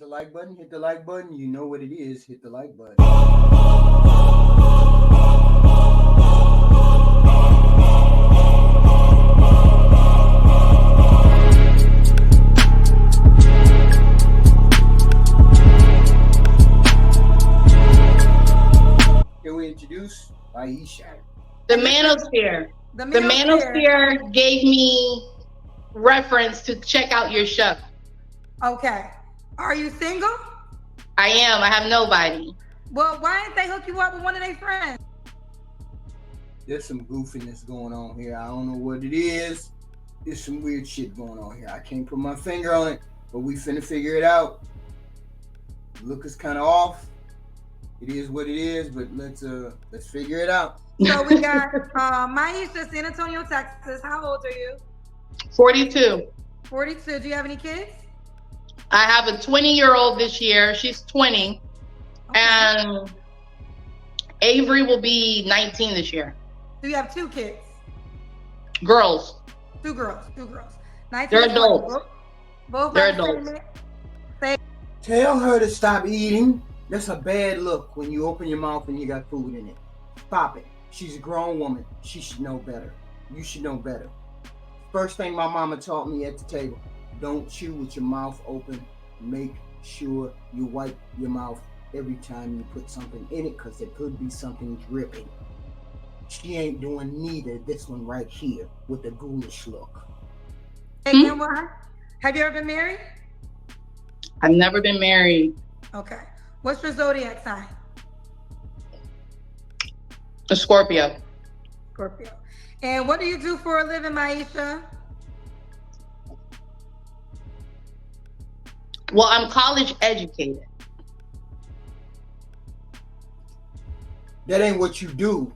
the like button, hit the like button. You know what it is. Hit the like button. Can we introduce Aisha? The manosphere. The manosphere gave me reference to check out your show. Okay. Are you single? I am. I have nobody. Well, why didn't they hook you up with one of their friends? There's some goofiness going on here. I don't know what it is. There's some weird shit going on here. I can't put my finger on it, but we finna figure it out. Look is kind of off. It is what it is, but let's figure it out. So we got Maisha, San Antonio, Texas. How old are you? 42. 42. Do you have any kids? I have a 20-year-old this year. She's 20. Okay. And Avery will be 19 this year. Do you have two kids? Girls. Two girls. 19. They're adults. Both They're adults. Tell her to stop eating. That's a bad look when you open your mouth and you got food in it. Stop it. She's a grown woman. She should know better. You should know better. First thing my mama taught me at the table, don't chew with your mouth open. Make sure you wipe your mouth every time you put something in it, because there could be something dripping. She ain't doing neither. This one right here with the ghoulish look. Hey, Kenwa, have you ever been married? I've never been married. Okay. What's your zodiac sign? A Scorpio. Scorpio. And what do you do for a living, Maisha? Well, I'm college educated. That ain't what you do.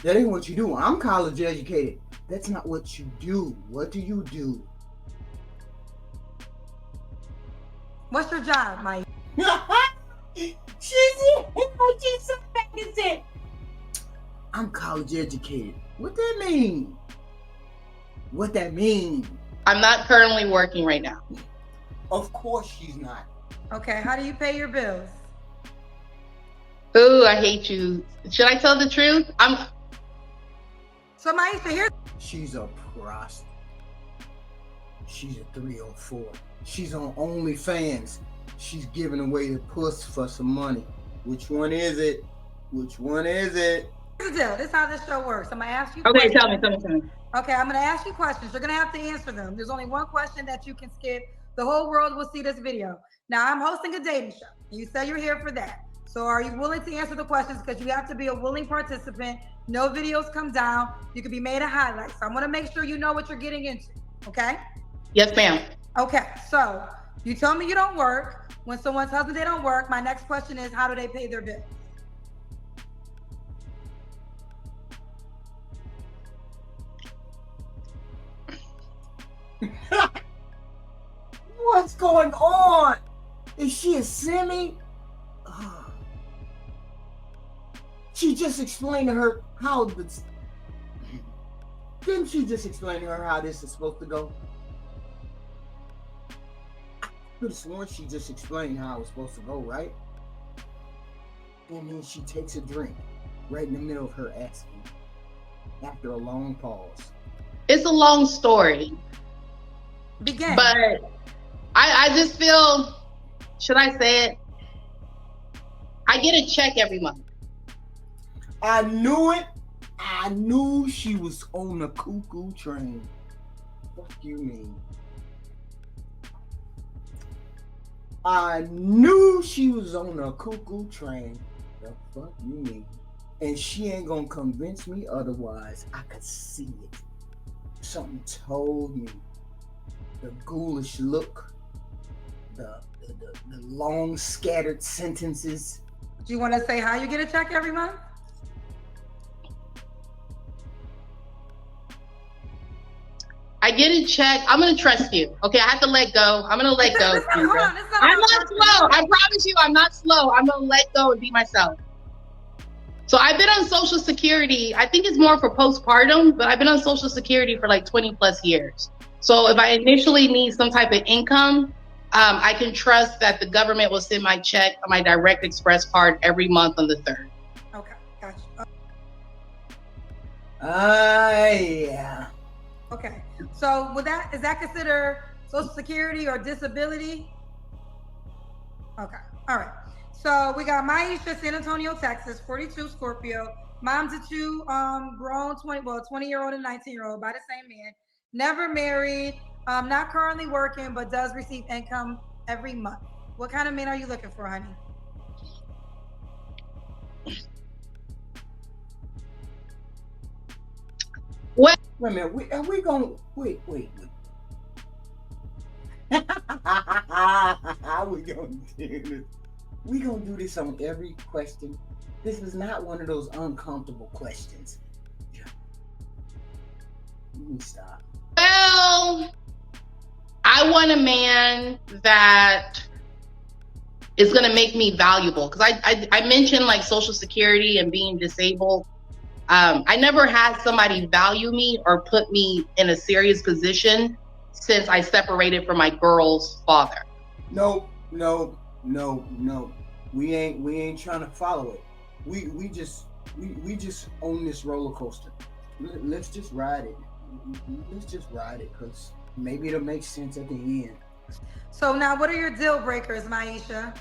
That ain't what you do. I'm college educated. That's not what you do. What do you do? What's your job, Maisha? I'm college educated. What that mean? What that mean? I'm not currently working right now. Of course she's not. Okay, how do you pay your bills? Ooh, I hate you. Should I tell the truth? So Maisha, here. She's a prostitute. She's a 304. She's on OnlyFans. She's giving away the puss for some money. Which one is it? Which one is it? Here's the deal. This is how this show works. I'm gonna ask you. Okay, questions. tell me. Okay, I'm gonna ask you questions. You're gonna have to answer them. There's only one question that you can skip. The whole world will see this video. Now, I'm hosting a dating show. You say you're here for that. So are you willing to answer the questions? Because you have to be a willing participant. No videos come down. You can be made a highlight. So I want to make sure you know what you're getting into. Okay? Yes, ma'am. Okay, so you tell me you don't work. When someone tells me they don't work, my next question is, how do they pay their bills? What's going on? Is she a semi? She just explained to her how this. Didn't she just explain to her how this is supposed to go? I could have sworn she just explained how it's supposed to go, right? And then she takes a drink right in the middle of her asking after a long pause. It's a long story. Begin. But I just feel, should I say it? I get a check every month. I knew it. I knew she was on the cuckoo train. What do you mean? I knew she was on the cuckoo train. The fuck you mean? And she ain't gonna convince me otherwise. I could see it. Something told me. The ghoulish look. The long scattered sentences. Do you want to say how you get a check every month? I get a check. I'm going to trust you. Okay, I have to let go. I'm going to let go. I'm not slow. I promise you, I'm not slow. I'm going to let go and be myself. So I've been on Social Security. I think it's more for postpartum, but I've been on Social Security for like 20 plus years. So if I initially need some type of income, I can trust that the government will send my check on my direct express card every month on the 3rd. Okay, gotcha. Yeah. Okay, so is that considered Social Security or disability? Okay, all right. So we got Maisha, San Antonio, Texas, 42, Scorpio. Mom to two grown 20-year-old and 19-year-old by the same man. Never married, not currently working, but does receive income every month. What kind of man are you looking for, honey? What? Wait a minute. Are we going? Wait. How we gonna do this? We gonna do this on every question. This is not one of those uncomfortable questions. Let me stop. Well, I want a man that is going to make me valuable, because I mentioned like Social Security and being disabled. I never had somebody value me or put me in a serious position since I separated from my girl's father. No. We ain't trying to follow it. We just own this roller coaster. Let's just ride it. Because maybe it'll make sense at the end. So now, what are your deal breakers, Maisha?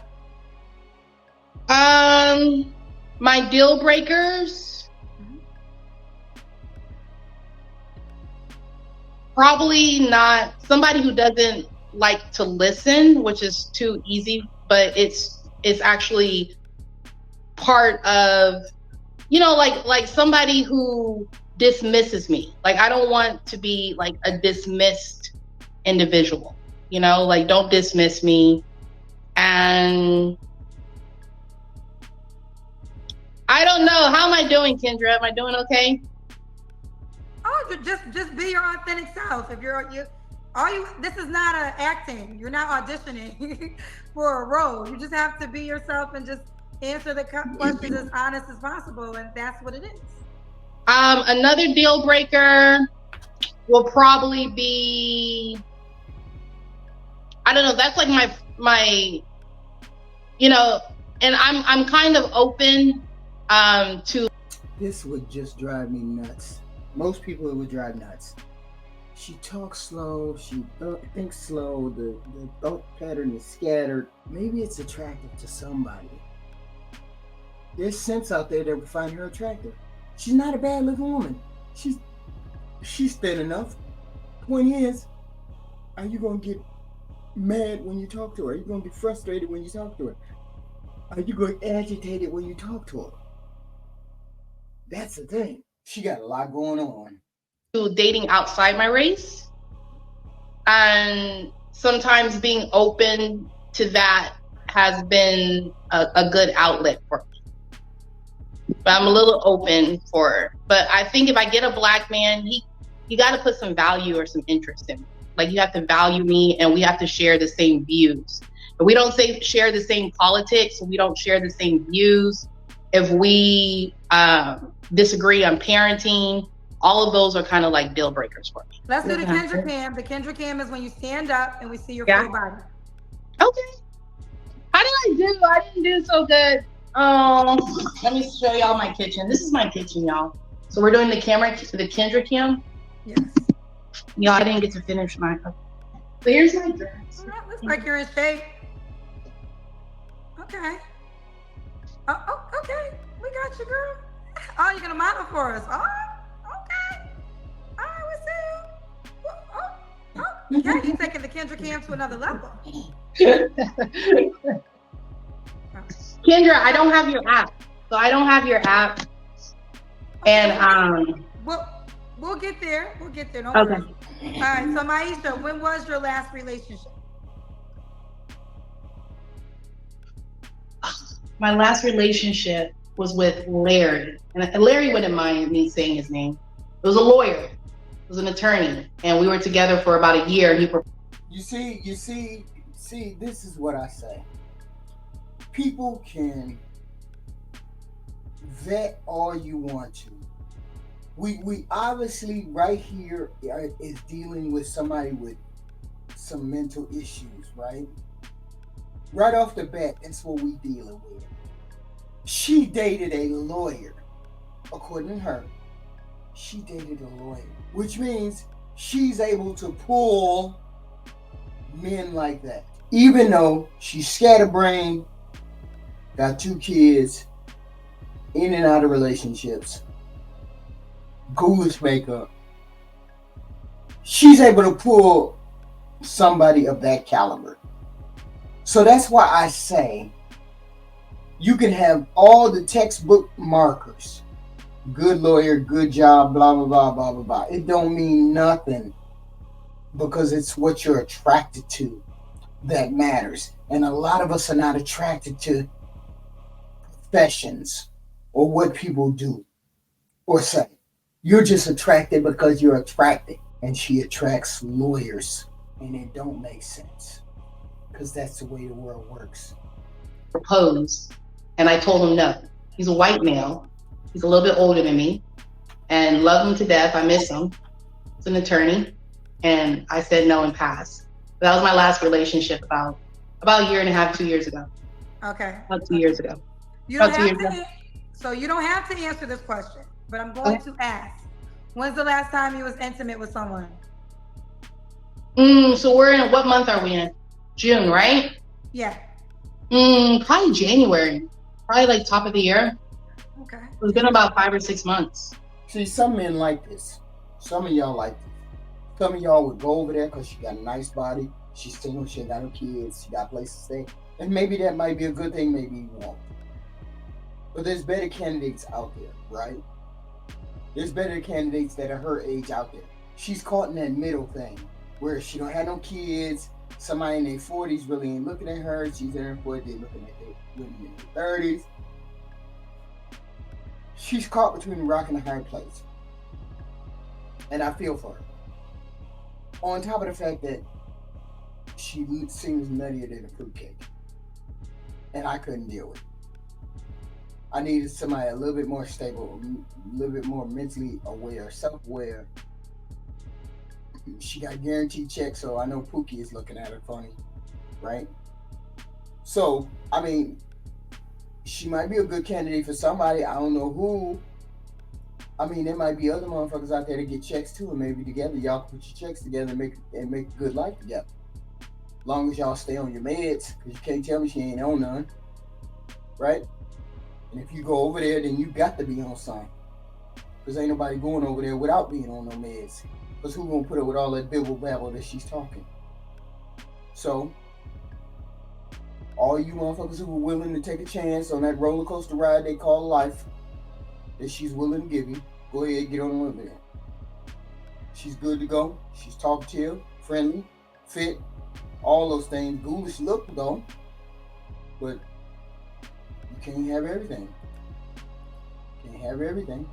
My deal breakers, probably not somebody who doesn't like to listen, which is too easy, but it's actually part of, like somebody who dismisses me. Like, I don't want to be like a dismissed individual, like, don't dismiss me. And I don't know. How am I doing, Kendra? Am I doing okay? Oh, just be your authentic self. If this is not acting. You're not auditioning for a role. You just have to be yourself and just answer the questions as honest as possible, and that's what it is. Another deal breaker will probably be, I don't know. That's like my, and I'm kind of open to. This would just drive me nuts. Most people, it would drive nuts. She talks slow. She thinks slow. The thought pattern is scattered. Maybe it's attractive to somebody. There's sense out there that would find her attractive. She's not a bad looking woman. She's thin enough. Point is, are you gonna get mad when you talk to her? Are you gonna get frustrated when you talk to her? Are you gonna get agitated when you talk to her? That's the thing. She got a lot going on. To dating outside my race, and sometimes being open to that has been a good outlet for me. But I'm a little open for her. But I think if I get a black man, you got to put some value or some interest in me. Like, you have to value me, and we have to share the same views. If we don't share the same politics, we don't share the same views, if we disagree on parenting, all of those are kind of like deal breakers for me. Let's do the Kendra Cam. The Kendra Cam is when you stand up and we see your full body. Okay. How did I do? I didn't do so good. Let me show y'all my kitchen. This is my kitchen, y'all. So we're doing the Kendra Cam. Yes. Y'all, I didn't get to finish mine. So here's my dress. Looks like you're in shape. Okay. Oh, okay. We got you, girl. Oh, you're gonna model for us. Oh, okay. All right, we see you. Okay, you're taking the Kendra Cam to another level. Kendra, I don't have your app. So I don't have your app. Okay. And we'll get there. We'll get there. Don't okay. worry. All right. So Maisha, when was your last relationship? My last relationship was with Larry. And Larry wouldn't mind me saying his name. It was a lawyer. It was an attorney. And we were together for about a year. You see, this is what I say. People can vet all you want to. We obviously right here is dealing with somebody with some mental issues, right? Right off the bat, that's what we dealing with. She dated a lawyer. According to her, she dated a lawyer, which means she's able to pull men like that. Even though she's scatterbrained, got 2 kids, in and out of relationships, ghoulish makeup, she's able to pull somebody of that caliber. So that's why I say you can have all the textbook markers. Good lawyer, good job, blah, blah, blah, blah, blah, blah. It don't mean nothing because it's what you're attracted to that matters. And a lot of us are not attracted to professions or what people do or say. You're just attracted because you're attracted. And she attracts lawyers. And it don't make sense because that's the way the world works. Proposed, and I told him no. He's a white male. He's a little bit older than me, and love him to death. I miss him. He's an attorney, and I said no and passed. That was my last relationship about a year and a half, 2 years ago. Okay. About 2 years ago. You don't have to, so you don't have to answer this question, but I'm going to ask. When's the last time you was intimate with someone? So we're in, what month are we in? June, right? Yeah. Probably January. Probably like top of the year. Okay. It's been about 5 or 6 months. See, some men like this. Some of y'all like this. Some of y'all would go over there because she got a nice body. She's single. She ain't got no kids. She got a place to stay. And maybe that might be a good thing. Maybe you won't. But there's better candidates out there, right? There's better candidates that are her age out there. She's caught in that middle thing where she don't have no kids. Somebody in their 40s really ain't looking at her. She's in her 40s. They looking at their women in their 30s. She's caught between a rock and a hard place. And I feel for her. On top of the fact that she seems nuttier than a fruitcake. And I couldn't deal with it. I needed somebody a little bit more stable, a little bit more mentally aware, self-aware. She got guaranteed checks, so I know Pookie is looking at her funny, right? So, I mean, she might be a good candidate for somebody. I don't know who. I mean, there might be other motherfuckers out there that get checks too, and maybe together y'all put your checks together and make a good life together. As long as y'all stay on your meds, because you can't tell me she ain't on none, right? And if you go over there, then you got to be on some. Because ain't nobody going over there without being on no meds. Because who gonna put up with all that bibble babble that she's talking? So, all you motherfuckers who were willing to take a chance on that roller coaster ride they call life, that she's willing to give you, go ahead, get on with it. She's good to go. She's talkative, friendly, fit, all those things. Ghoulish look though, but you can't have everything. Can't have everything.